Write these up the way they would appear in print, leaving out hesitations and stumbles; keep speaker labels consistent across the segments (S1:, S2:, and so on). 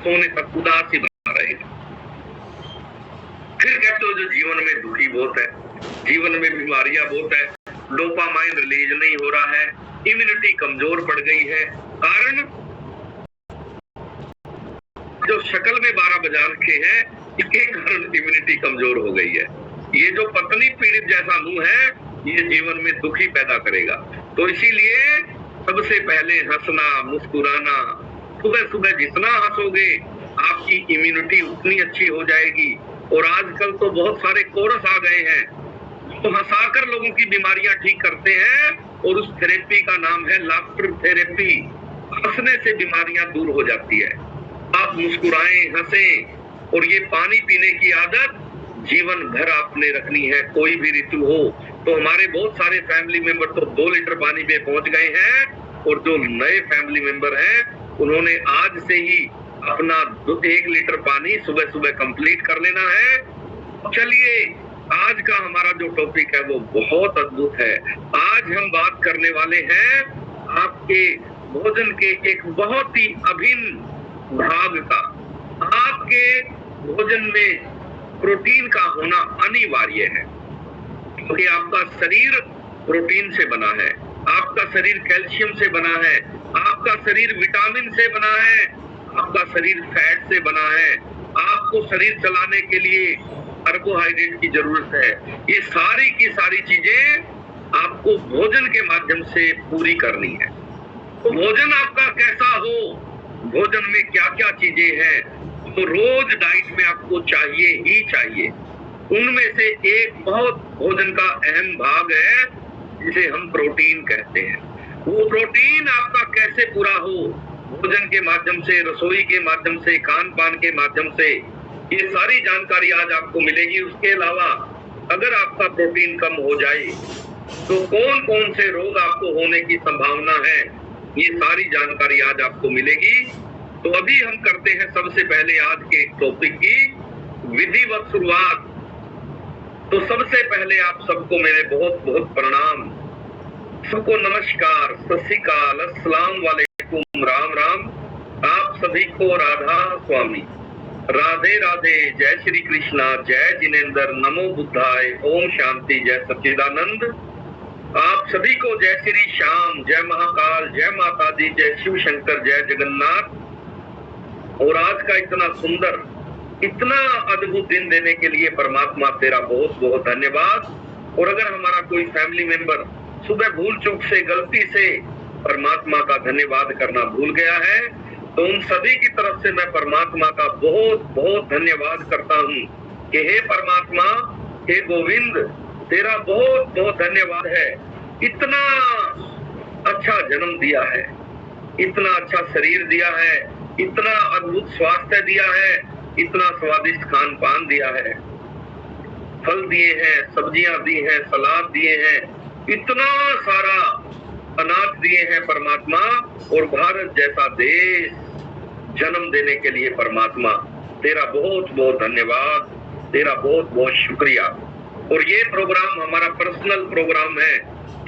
S1: सोने तक उदास ही बना रहेगा। फिर कहते हो जो जीवन में दुखी बहुत है, जीवन में बीमारियां बहुत है, डोपामाइन रिलीज नहीं हो रहा है, इम्यूनिटी कमजोर पड़ गई है। कारण जो शक्ल में 12 बजा रखे हैं, इसके कारण इम्यूनिटी कमजोर हो गई है। ये जो पत्नी पीड़ित जैसा मुंह है, ये जीवन में दुखी पैदा करेगा। तो इसीलिए सबसे पहले हंसना, मुस्कुराना, सुबह सुबह जितना हंसोगे आपकी इम्यूनिटी उतनी अच्छी हो जाएगी। और आजकल तो बहुत सारे कोर्स आ गए हैं तो हंसाकर लोगों की बीमारियां ठीक करते हैं, और उस थेरेपी का नाम है लाफ्टर थेरेपी। हंसने से बीमारियां दूर हो जाती है। आप मुस्कुराएं, हंसें, और ये पानी पीने की आदत जीवन भर आपने रखनी है। कोई भी ऋतु हो, तो हमारे बहुत सारे फैमिली मेंबर तो 2 लीटर पानी पे पहुंच गए हैं, और जो नए फैमिली मेंबर हैं उन्होंने आज से ही अपना 1 लीटर पानी सुबह सुबह कंप्लीट कर लेना है। चलिए, आज का हमारा जो टॉपिक है वो बहुत अद्भुत है। आज हम बात करने वाले हैं आपके भोजन के एक बहुत ही अभिन्न भाग का। आपके भोजन में प्रोटीन का होना अनिवार्य है, क्योंकि आपका शरीर प्रोटीन से बना है, आपका शरीर कैल्शियम से बना है, आपका शरीर विटामिन से बना है, आपका शरीर फैट से बना है। आपको शरीर चलाने के लिए कार्बोहाइड्रेट की जरूरत है। ये सारी की सारी चीजें आपको भोजन के माध्यम से पूरी करनी है। तो भोजन आपका कैसा हो, भोजन में क्या क्या चीजें हैं, तो रोज डाइट में आपको चाहिए ही चाहिए। उनमें से एक बहुत भोजन का अहम भाग है जिसे हम प्रोटीन कहते हैं। वो प्रोटीन आपका कैसे पूरा हो, भोजन के माध्यम से, रसोई के माध्यम से, खान पान के माध्यम से, ये सारी जानकारी आज आपको मिलेगी। उसके अलावा अगर आपका प्रोटीन कम हो जाए तो कौन कौन से रोग आपको होने की संभावना है, ये सारी जानकारी आज आपको मिलेगी। तो अभी हम करते हैं सबसे पहले आज के टॉपिक की विधिवत शुरुआत। तो सबसे पहले आप सबको मेरे बहुत बहुत प्रणाम, सबको नमस्कार, सत श्री अकाल, अस्सलाम वालेकुम, राम राम। आप सभी को राधा स्वामी, राधे राधे, जय श्री कृष्णा, जय जिनेंद्र, नमो बुद्धाय, ओम शांति, जय सच्चिदानंद। आप सभी को जय श्री श्याम, जय महाकाल, जय माता दी, जय शिव शंकर, जय जगन्नाथ। और आज का इतना सुंदर, इतना अद्भुत दिन देने के लिए परमात्मा तेरा बहुत बहुत धन्यवाद। और अगर हमारा कोई फैमिली मेंबर सुबह भूल चूक से, गलती से परमात्मा का धन्यवाद करना भूल गया है, तो उन सभी की तरफ से मैं परमात्मा का बहुत बहुत धन्यवाद करता हूँ कि हे परमात्मा, हे गोविंद, तेरा बहुत बहुत धन्यवाद है। इतना अच्छा जन्म दिया है, इतना अच्छा शरीर दिया है, इतना अद्भुत स्वास्थ्य दिया है, इतना स्वादिष्ट खान पान दिया है, फल दिए हैं, सब्जियां दी हैं, सलाद दिए हैं, इतना सारा अनाज दिए हैं परमात्मा। और भारत जैसा देश जन्म देने के लिए परमात्मा तेरा बहुत बहुत धन्यवाद, तेरा बहुत बहुत शुक्रिया। और ये प्रोग्राम हमारा पर्सनल प्रोग्राम है,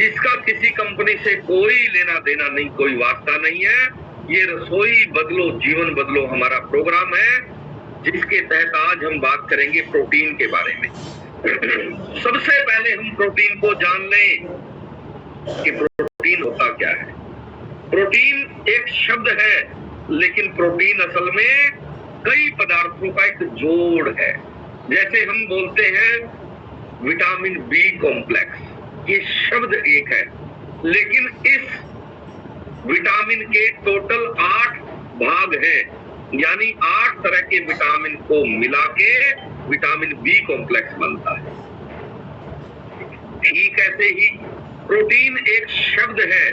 S1: इसका किसी कंपनी से कोई लेना देना नहीं, कोई वास्ता नहीं है। ये रसोई बदलो जीवन बदलो हमारा प्रोग्राम है, जिसके तहत आज हम बात करेंगे प्रोटीन के बारे में। सबसे पहले हम प्रोटीन को जान लें कि प्रोटीन होता क्या है। प्रोटीन एक शब्द है, लेकिन प्रोटीन असल में कई पदार्थों का एक जोड़ है। जैसे हम बोलते हैं विटामिन बी कॉम्प्लेक्स, ये शब्द एक है, लेकिन इस विटामिन के टोटल 8 भाग हैं, यानी 8 तरह के विटामिन को मिला के विटामिन बी कॉम्प्लेक्स बनता है। ठीक ऐसे ही प्रोटीन एक शब्द है,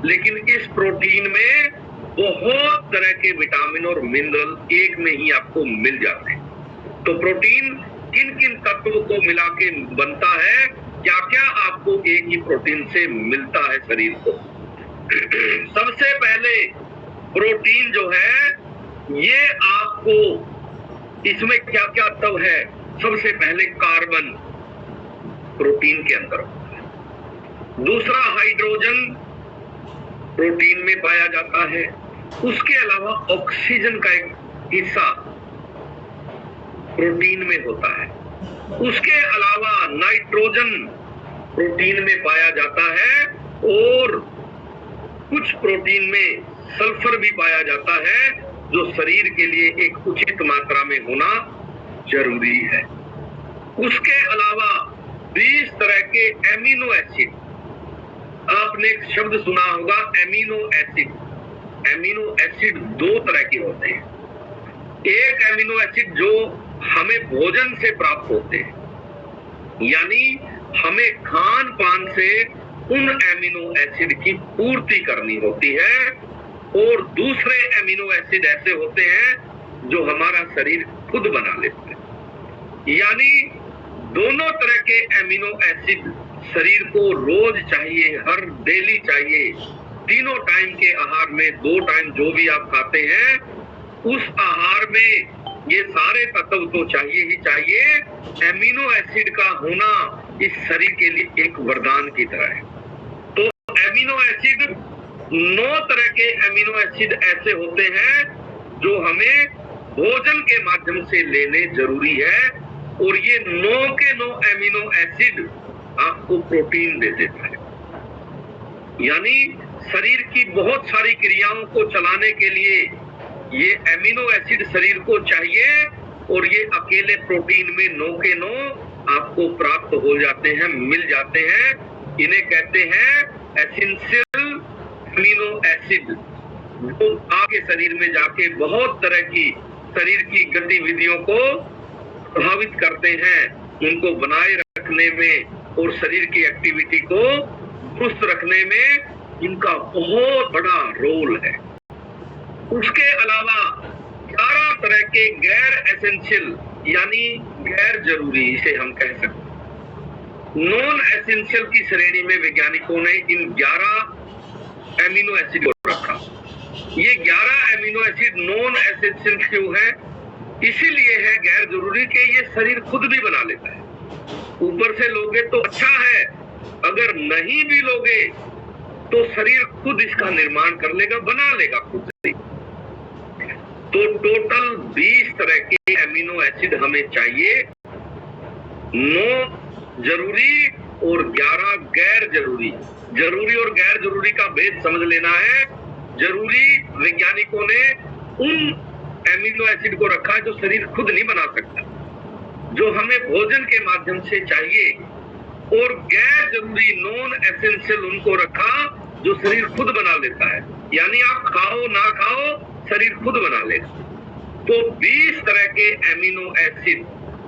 S1: लेकिन इस प्रोटीन में बहुत तरह के विटामिन और मिनरल एक में ही आपको मिल जाते हैं। तो प्रोटीन किन किन तत्वों को मिला के बनता है, क्या क्या आपको एक ही प्रोटीन से मिलता है शरीर को। सबसे पहले प्रोटीन जो है, ये आपको इसमें क्या क्या तत्व है। सबसे पहले कार्बन प्रोटीन के अंदर होता है, दूसरा हाइड्रोजन प्रोटीन में पाया जाता है, उसके अलावा ऑक्सीजन का एक हिस्सा प्रोटीन में होता है। उसके अलावा नाइट्रोजन प्रोटीन में पाया जाता है और कुछ प्रोटीन में सल्फर भी पाया जाता है, जो शरीर के लिए एक उचित मात्रा में होना जरूरी है। उसके अलावा 20 तरह के एमिनो एसिड, आपने एक शब्द सुना होगा एमिनो एसिड। एमिनो एसिड 2 तरह के होते हैं। एक एमिनो एसिड जो हमें भोजन से प्राप्त होते हैं, यानी हमें खान पान से उन एमिनो एसिड की पूर्ति करनी होती है, और दूसरे एमिनो एसिड ऐसे होते हैं जो हमारा शरीर खुद बना लेता है। यानी दोनों तरह के एमिनो एसिड शरीर को रोज चाहिए, हर डेली चाहिए। तीनों टाइम के आहार में 2 टाइम जो भी आप खाते हैं, उस आहार में ये सारे तत्व तो चाहिए ही चाहिए। एमिनो एसिड का होना इस शरीर के लिए एक वरदान की तरह है। तो एमिनो एसिड 9 तरह के एमिनो एसिड ऐसे होते हैं जो हमें भोजन के माध्यम से लेने जरूरी है, और ये 9 के 9 एमिनो एसिड आपको प्रोटीन दे देता है। यानी शरीर की बहुत सारी क्रियाओं को चलाने के लिए ये एमिनो एसिड शरीर को चाहिए, और ये अकेले प्रोटीन में 9 के 9 आपको प्राप्त हो जाते हैं, मिल जाते हैं। इन्हें कहते हैं एसेंशियल एमिनो एसिड, जो आपके शरीर में जाके बहुत तरह की शरीर की गतिविधियों को प्रभावित करते हैं, उनको बनाए रखने में और शरीर की एक्टिविटी को दुरुस्त रखने में इनका बहुत बड़ा रोल है। उसके अलावा 11 तरह के गैर एसेंशियल, यानी गैर जरूरी, इसे हम कह सकते हैं, नॉन एसेंशियल की श्रेणी में वैज्ञानिकों ने इन 11 एमिनो एसिड को रखा। ये 11 एमिनो एसिड नॉन एसेंशियल क्यों है? इसीलिए है गैर जरूरी कि ये शरीर खुद भी बना लेता है। ऊपर से लोगे तो अच्छा है, अगर नहीं भी लोगे तो शरीर खुद इसका निर्माण कर लेगा, बना लेगा खुद से। तो टोटल 20 तरह के एमिनो एसिड हमें चाहिए, 9 जरूरी और 11 गैर जरूरी। जरूरी और गैर जरूरी का भेद समझ लेना है। जरूरी वैज्ञानिकों ने उन एमिनो एसिड को रखा है जो शरीर खुद नहीं बना सकता, जो हमें भोजन के माध्यम से चाहिए, और गैर जरूरी नॉन एसेंशियल उनको रखा जो शरीर खुद बना लेता है, यानी आप खाओ ना खाओ शरीर खुद बना लेगा। तो 20 तरह के एमिनो एसिड,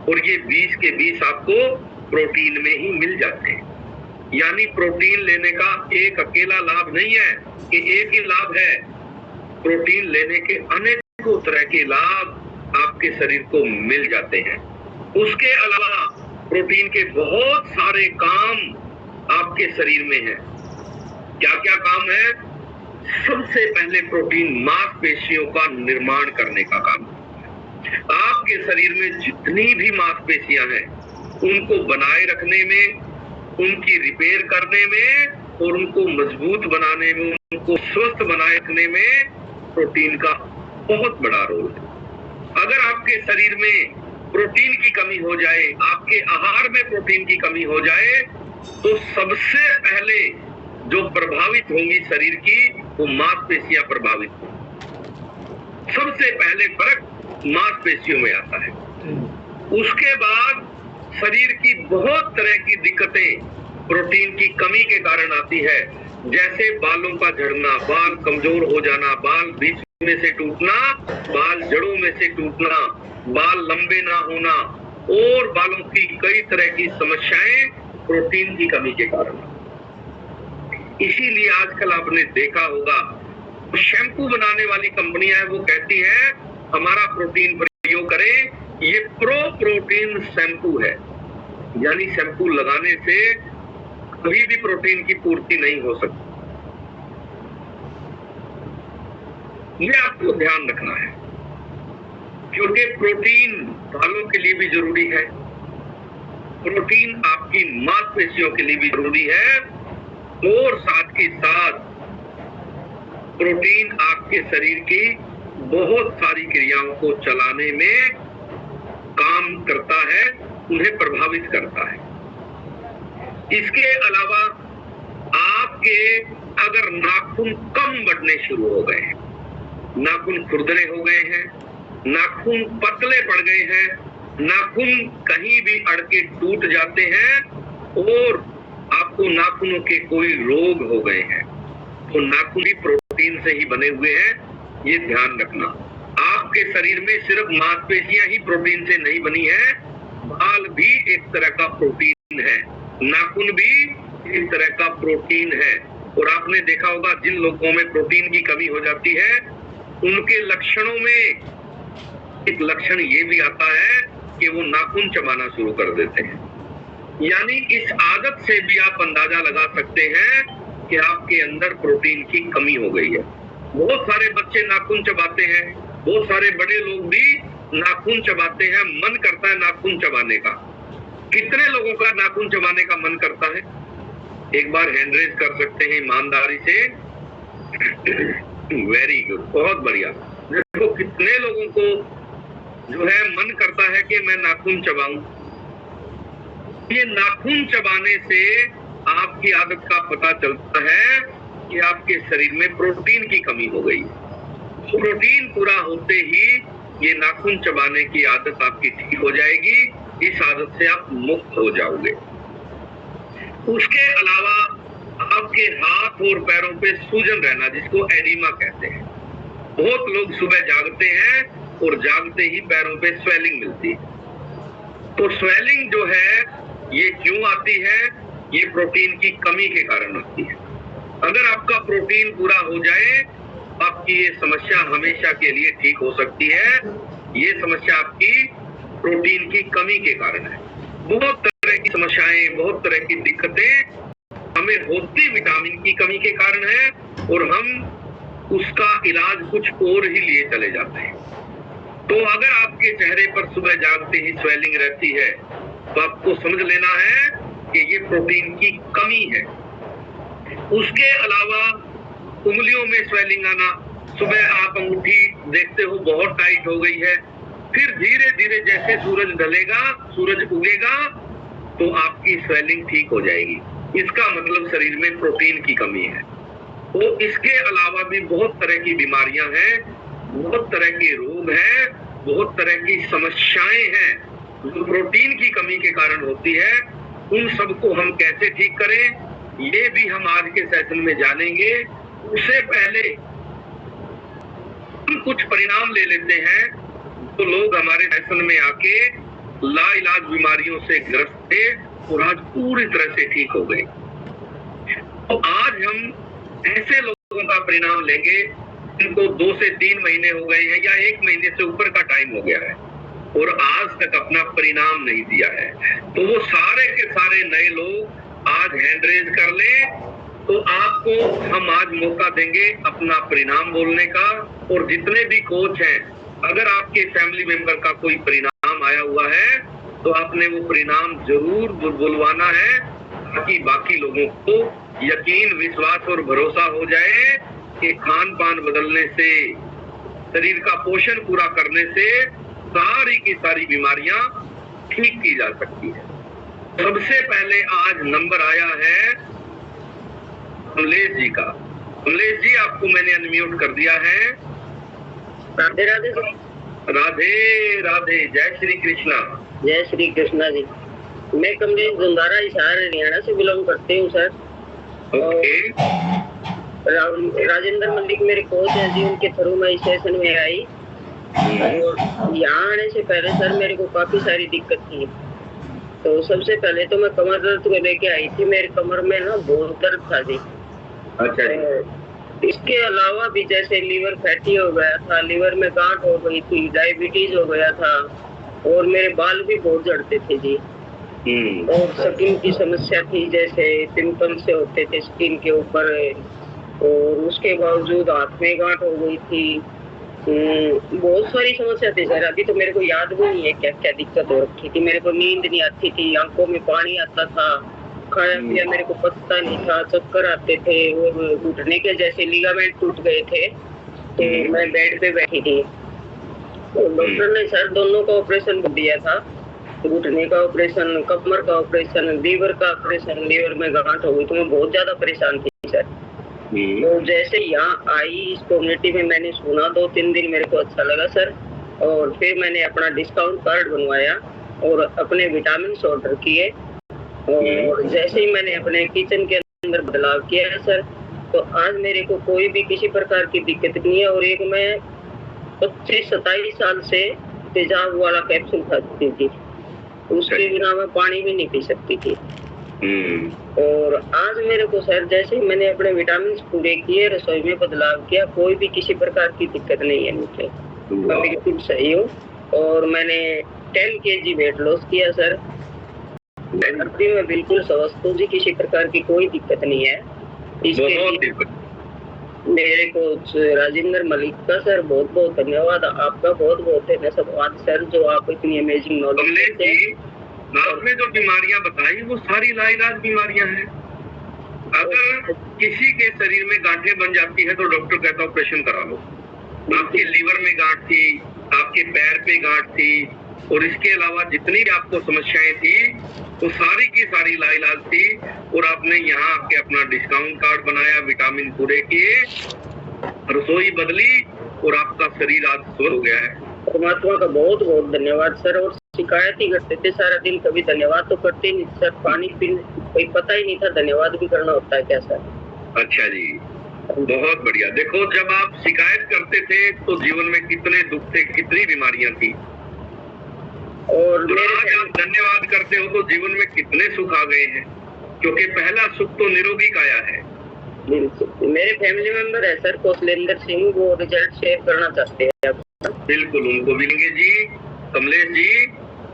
S1: और ये 20 के 20 आपको प्रोटीन में ही मिल जाते हैं। यानी प्रोटीन लेने का एक अकेला लाभ नहीं है कि एक ही लाभ है, प्रोटीन लेने के अनेकों तरह के लाभ आपके शरीर को मिल जाते हैं। उसके अलावा प्रोटीन के बहुत सारे काम आपके शरीर में हैं। क्या क्या काम है? सबसे पहले प्रोटीन मांसपेशियों का निर्माण करने का काम। आपके शरीर में जितनी भी मांसपेशियां हैं, उनको बनाए रखने में, उनकी रिपेयर करने में, और उनको मजबूत बनाने में, उनको स्वस्थ बनाए रखने में प्रोटीन का बहुत बड़ा रोल है। अगर आपके शरीर में प्रोटीन की कमी हो जाए, आपके आहार में प्रोटीन की कमी हो जाए, तो सबसे पहले जो प्रभावित होंगी शरीर की, वो मांसपेशियां प्रभावित होंगी। सबसे पहले फर्क मांसपेशियों में आता है। उसके बाद शरीर की बहुत तरह की दिक्कतें प्रोटीन की कमी के कारण आती है, जैसे बालों का झड़ना, बाल कमजोर हो जाना, बाल बीच में से टूटना, बाल जड़ों में से टूटना, बाल लंबे ना होना, और बालों की कई तरह की समस्याएं प्रोटीन की कमी के कारण। इसीलिए आजकल आपने देखा होगा शैम्पू बनाने वाली कंपनियां हैं, वो कहती है हमारा प्रोटीन प्रयोग करें, ये प्रो प्रोटीन शैम्पू है। यानी शैम्पू लगाने से कभी भी प्रोटीन की पूर्ति नहीं हो सकती। ये आपको ध्यान रखना है, क्योंकि प्रोटीन बालों के लिए भी जरूरी है, प्रोटीन आपकी मांसपेशियों के लिए भी जरूरी है, और साथ ही साथ प्रोटीन आपके शरीर की बहुत सारी क्रियाओं को चलाने में काम करता है, उन्हें प्रभावित करता है। इसके अलावा आपके अगर नाखून कम बढ़ने शुरू हो गए हैं, नाखून खुरदरे हो गए हैं, नाखून पतले पड़ गए हैं, नाखून कहीं भी अड़के टूट जाते हैं और आपको नाखूनों के कोई रोग हो गए हैं, तो नाखून भी प्रोटीन से ही बने हुए हैं, ये ध्यान रखना। आपके शरीर में सिर्फ मांसपेशियां ही प्रोटीन से नहीं बनी है, बाल भी एक तरह का प्रोटीन है, नाखून भी एक तरह का प्रोटीन है। और आपने देखा होगा जिन लोगों में प्रोटीन की कमी हो जाती है, उनके लक्षणों में एक लक्षण ये भी आता है कि वो नाखून चबाना शुरू कर देते हैं। यानी इस आदत से भी आप अंदाजा लगा सकते हैं कि आपके अंदर प्रोटीन की कमी हो गई है। बहुत सारे बच्चे नाखून चबाते हैं, बहुत सारे बड़े लोग भी नाखून चबाते हैं, मन करता है नाखून चबाने का। कितने लोगों का नाखून चबाने का मन करता है? एक बार हैंड रेज कर सकते हैं ईमानदारी से। वेरी गुड, बहुत बढ़िया। देखो कितने लोगों को जो है मन करता है कि मैं नाखून चबाऊं। ये नाखून चबाने से आपकी आदत का पता चलता है कि आपके शरीर में प्रोटीन की कमी हो गई। प्रोटीन पूरा होते ही ये नाखून चबाने की आदत आपकी ठीक हो जाएगी। इस आदत से आप मुक्त हो जाओगे। उसके अलावा आपके हाथ और पैरों पे सूजन रहना, जिसको एडिमा कहते हैं। बहुत लोग सुबह जागते हैं और जागते ही पैरों पे स्वेलिंग मिलती है। तो स्वेलिंग जो है ये क्यों आती है? ये प्रोटीन की कमी के कारण आती है। अगर आपका प्रोटीन पूरा हो जाए, आपकी ये समस्या हमेशा के लिए ठीक हो सकती है। ये समस्या आपकी प्रोटीन की कमी के कारण है। बहुत तरह की समस्याएं, बहुत तरह की दिक्कतें हमें होती विटामिन की कमी के कारण है और हम उसका इलाज कुछ और ही लिए चले जाते हैं। तो अगर आपके चेहरे पर सुबह जागते ही स्वेलिंग रहती है तो आपको समझ लेना है कि ये प्रोटीन की कमी है। उसके अलावा उंगलियों में स्वेलिंग आना, सुबह आप अंगूठी देखते हो बहुत टाइट हो गई है, फिर धीरे धीरे जैसे सूरज ढलेगा, सूरज उगेगा तो आपकी स्वेलिंग ठीक हो जाएगी। इसका मतलब शरीर में प्रोटीन की कमी है। तो इसके अलावा भी बहुत तरह की बीमारियां हैं, बहुत तरह के रोग हैं, बहुत तरह की समस्याएं हैं जो प्रोटीन की कमी के कारण होती है। उन सबको हम कैसे ठीक करें, ये भी हम आज के सेशन में जानेंगे। उससे पहले हम कुछ परिणाम ले लेते हैं। तो लोग हमारे सेशन में आके लाइलाज बीमारियों से ग्रस्त थे और आज पूरी तरह से ठीक हो गए। तो आज हम ऐसे लोगों का परिणाम लेंगे जिनको 2 से 3 महीने हो गए हैं या 1 महीने से ऊपर का टाइम हो गया है और आज तक अपना परिणाम नहीं दिया है। तो वो सारे के सारे नए लोग आज हैंड रेज कर लें। तो आपको हम आज मौका देंगे अपना परिणाम बोलने का। और जितने भी कोच हैं, अगर आपके फैमिली मेंबर का कोई परिणाम आया हुआ है तो आपने वो परिणाम जरूर बुलवाना है ताकि बाकी लोगों को यकीन, विश्वास और भरोसा हो जाए कि खान पान बदलने से, शरीर का पोषण पूरा करने से सारी की सारी बीमारियां ठीक की जा सकती है। सबसे पहले आज नंबर आया है कमलेश जी का। कमलेश जी, आपको मैंने अनम्यूट कर दिया है।
S2: राधे राधे जी।
S1: राधे राधे, जय श्री कृष्णा।
S2: जय श्री कृष्णा जी। मैं कमलेश गुंदारा, हिसार, हरियाणा से बिलोंग करती हूँ सर।
S1: ओके।
S2: राजेंद्र मल्लिक मेरे कोच हैं जी, उनके थ्रू मैं इस सेशन में आई। और यहाँ आने से पहले सर मेरे को काफी सारी दिक्कत थी। तो सबसे पहले तो मैं कमर दर्द को लेके आई थी। मेरे कमर में ना बहुत दर्द था जी।
S1: अच्छा जी।
S2: इसके अलावा भी जैसे लीवर फैटी हो गया था, लीवर में गांठ हो गई थी, डायबिटीज हो गया था और मेरे बाल भी बहुत झड़ते थे जी। और स्किन की समस्या थी, जैसे पिंपल्स से होते थे स्किन के ऊपर। और उसके बावजूद हाथ में गांठ हो गई थी। बहुत सारी समस्या थी सर। अभी तो मेरे को याद भी नहीं है क्या क्या दिक्कत हो रखी थी। मेरे को नींद नहीं आती थी, आंखों में पानी आता था, खाया पिया मेरे को पता नहीं था, चक्कर आते थे और घुटने के जैसे लिगामेंट टूट गए थे। कि मैं बेड पे बैठी थी, तो डॉक्टर ने सर दोनों का ऑपरेशन कर दिया था, घुटने का ऑपरेशन, कमर का ऑपरेशन, लीवर का ऑपरेशन, लीवर में गांठ हो गई, तो मैं बहुत ज्यादा परेशान थी सर। तो जैसे यहाँ आई इस कम्युनिटी में मैंने सुना, 2-3 दिन मेरे को अच्छा लगा सर, और फिर मैंने अपना डिस्काउंट कार्ड बनवाया और अपने विटामिन ऑर्डर किए, और जैसे ही मैंने अपने किचन के अंदर बदलाव किया है सर, तो आज मेरे को कोई भी किसी प्रकार की दिक्कत नहीं है। और एक मैं 25-27 साल से तेजाब वाला कैप्सूल खाती थी, उसके बिना मैं पानी भी नहीं पी सकती थी। और आज मेरे को सर जैसे ही मैंने अपने विटामिन पूरे किए, रसोई में बदलाव किया, कोई भी किसी प्रकार की दिक्कत नहीं है मुझे, मैं बिल्कुल सही हूँ। और मैंने 10 kg वेट लॉस किया सर, अभी मैं बिल्कुल स्वस्थ हूँ जी, किसी प्रकार की कोई दिक्कत नहीं है। इसके लिए मेरे कोच राजेंद्र मलिक का सर बहुत बहुत धन्यवाद, आपका बहुत बहुत धन्यवाद सर, जो आप इतनी अमेजिंग नॉलेज देते हैं।
S1: आपने जो बीमारियां बताई वो सारी लाइलाज बीमारियां हैं। अगर किसी के शरीर में गांठें बन जाती है तो डॉक्टर कहता है ऑपरेशन करा लो। आपके लीवर में गांठ थी, आपके पैर पे गांठ थी, और इसके अलावा जितनी भी आपको समस्याएं थी वो सारी की सारी लाइलाज थी, और आपने यहाँ आके अपना डिस्काउंट कार्ड बनाया, विटामिन पूरे किए, रसोई बदली, और आपका शरीर आज स्वस्थ हो गया है।
S2: परमात्मा का बहुत बहुत धन्यवाद सर। और शिकायत ही करते थे सारा दिन, कभी धन्यवाद तो करते नहीं सर, पानी पीने कोई पता ही नहीं था धन्यवाद भी करना होता है क्या सर।
S1: अच्छा जी, बहुत बढ़िया। देखो, जब आप शिकायत करते थे तो जीवन में कितने दुख थे, कितनी बीमारियां थी, और आज आप धन्यवाद करते हो तो जीवन में कितने सुख आ गए हैं, क्योंकि पहला सुख तो निरोगी काया है।
S2: मेरे फैमिली मेंबर है सर कौशलेंद्र सिंह, वो रिजल्ट शेयर करना चाहते हैं।
S1: बिल्कुल, उनको मिलेंगे जी। कमलेश जी,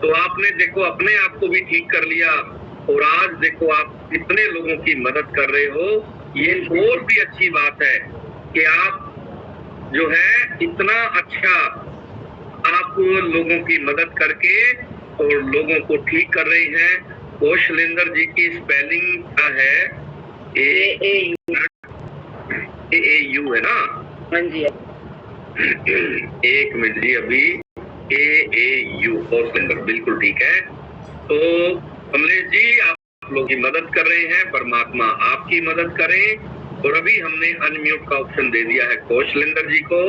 S1: तो आपने देखो अपने आप को भी ठीक कर लिया, और आज देखो आप कितने लोगों की मदद कर रहे हो। ये और भी अच्छी बात है कि आप जो है इतना अच्छा आप लोगों की मदद करके और लोगों को ठीक कर रही हैं। कौशलेंद्र जी की स्पेलिंग क्या है? AAU है ना?
S2: हाँ जी।
S1: एक मिनट जी, अभी AAU कौशलेंद्र, बिल्कुल ठीक है। तो कमलेश जी, आप लोगों की मदद कर रहे हैं, परमात्मा आपकी मदद करें। और अभी हमने अनम्यूट का ऑप्शन दे दिया है कौशलेंद्र जी को,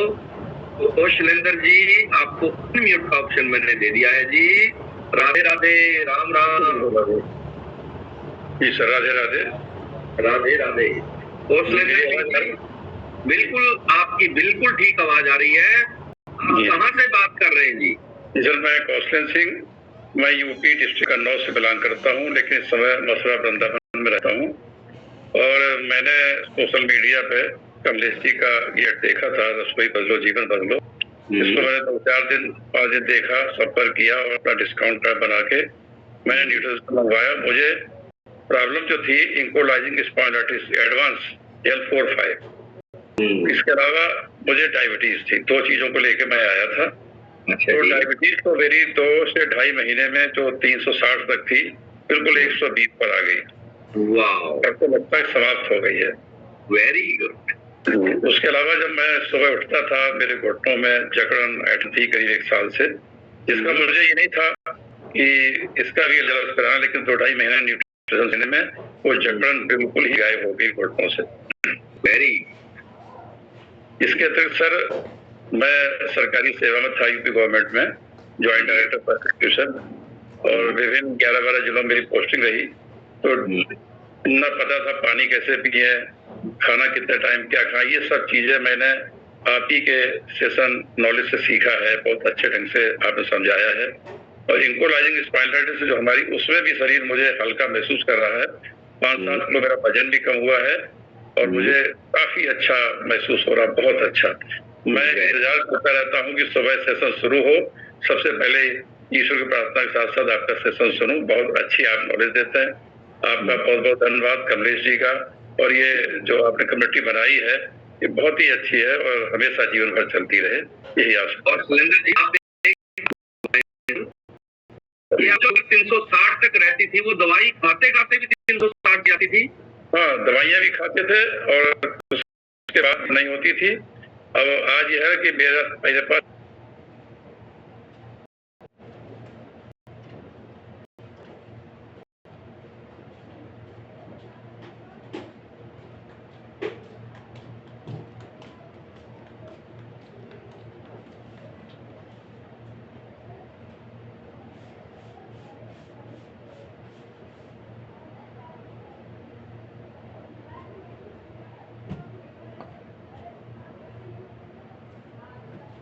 S1: तो कौशलेंद्र जी आपको अनम्यूट का ऑप्शन मैंने दे दिया है जी। राधे राधे, राम राम जी सर, राधे राधे, राधे राधे। कौशलेंद्र जी, बिल्कुल आपकी बिल्कुल ठीक आवाज आ रही है। आप कहाँ से बात कर रहे हैं जी?
S3: सर, मैं कौशलेंद्र सिंह, मैं यूपी डिस्ट्रिक्ट कन्नौज से बिलोंग करता हूँ, लेकिन इस समय मथुरा वृंदावन में रहता हूँ। और मैंने सोशल मीडिया पे कमलेश जी का ये देखा था, रसोई बदलो जीवन बदलो, इसको मैंने 2-4 दिन देखा, संपर्क किया और अपना डिस्काउंट कार्ड बना के मैंने न्यूट्रिशन मंगवाया। मुझे प्रॉब्लम जो थी इंकोलाइजिंग स्पॉन्डिलाइटिस एडवांस L4-5, इसके अलावा मुझे डायबिटीज थी। 2 चीजों को लेके मैं आया था। तो डायबिटीज तो मेरी 2 से 2.5 महीने में जो 360 तक थी, बिल्कुल 120 पर आ गई।
S1: वाह,
S3: तो लगता है समाप्त हो गई है।
S1: Very good.
S3: उसके अलावा जब मैं सुबह उठता था, मेरे घुटनों में जकड़न थी करीब 1 साल से, जिसका मुझे ये नहीं था कि इसका भी इलाज कराना, लेकिन 2-2.5 महीने न्यूट्रिशन देने में वो जकड़न बिल्कुल ही गायब हो गई घुटनों से।
S1: वेरी।
S3: इसके अतिरिक्त सर, मैं सरकारी सेवा में था यूपी गवर्नमेंट में, ज्वाइंट डायरेक्टर प्रोसिक्यूशन, और विभिन्न 11-12 जिलों में मेरी पोस्टिंग रही। तो न पता था पानी कैसे पिए, खाना कितने टाइम क्या खाएं, ये सब चीजें मैंने आप ही के सेशन नॉलेज से सीखा है, बहुत अच्छे ढंग से आपने समझाया है। और इंकोलाइजिंग स्पॉन्डिलाइटिस जो हमारी, उसमें भी शरीर मुझे हल्का महसूस कर रहा है। 5-7 किलो मेरा वजन भी कम हुआ है और मुझे काफी अच्छा महसूस हो रहा, बहुत अच्छा। मैं इंतजार करता रहता हूँ कि सुबह सेशन शुरू हो, सबसे पहले ईश्वर की प्रार्थना के साथ साथ आपका सेशन सुनूं। बहुत अच्छी आप नॉलेज देते हैं, आपका बहुत बहुत धन्यवाद कमलेश जी का। और ये जो आपने कम्युनिटी बनाई है, ये बहुत ही अच्छी है और हमेशा जीवन भर चलती रहे, यही आशा।
S1: और सुरेंद्र जी, आप ये जो 360 तक रहती थी, वो दवाई खाते खाते भी 360 जाती थी?
S3: हाँ, दवाइयाँ भी खाते थे और उसके बाद नहीं होती थी। अब आज यह है कि मेरे पास